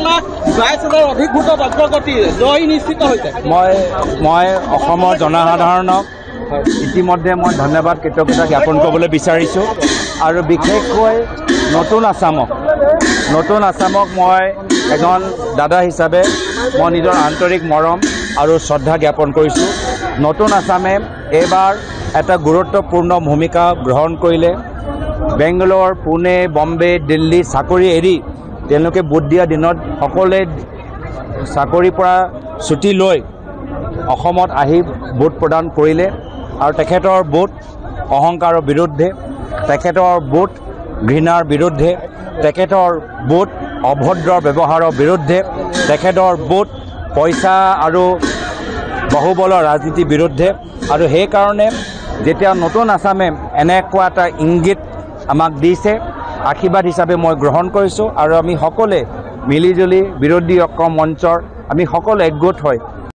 22,000 অধিক ভোটত অগ্ৰগতি জয় নিশ্চিত হৈছে। মই অসমৰ জনসাধাৰণক ইতিমধ্যে মই ধন্যবাদ কৃতজ্ঞতা জ্ঞাপন কৰিবলৈ বিচাৰিছোঁ আৰু বিশেষকৈ নতুন আছামক মই এজন দাদা হিচাপে মই নিজৰ আন্তৰিক মৰম আৰু শ্ৰদ্ধা জ্ঞাপন কৰিছোঁ। নতুন আছামে এইবাৰ এটা গুৰুত্বপূৰ্ণ ভূমিকা গ্ৰহণ কৰিলে। বেংগালোৰ, পুনে, বম্বে, দিল্লী চাকৰি এৰি তেওঁলোকে ভোট দিয়া দিনত সকলোৱে চাকৰিৰ পৰা ছুটি লৈ অসমত আহি ভোট প্ৰদান কৰিলে আৰু তেখেতৰ ভোট অহংকাৰৰ বিৰুদ্ধে, তেখেতৰ ভোট ঘৃণাৰ বিৰুদ্ধে, তেখেতৰ ভোট অভদ্ৰ ব্যৱহাৰৰ বিৰুদ্ধে, তেখেতৰ ভোট পইচা আৰু বাহুবলৰ ৰাজনীতিৰ বিৰুদ্ধে। আৰু সেইকাৰণে যেতিয়া নতুন আছামে এনেকুৱা এটা ইংগিত আমাক দিছে, আশীৰ্বাদ হিচাপে মই গ্ৰহণ কৰিছোঁ আৰু আমি সকলোৱে মিলিজুলি বিৰোধী ঐক্য মঞ্চৰ আমি সকলো একগোট হৈ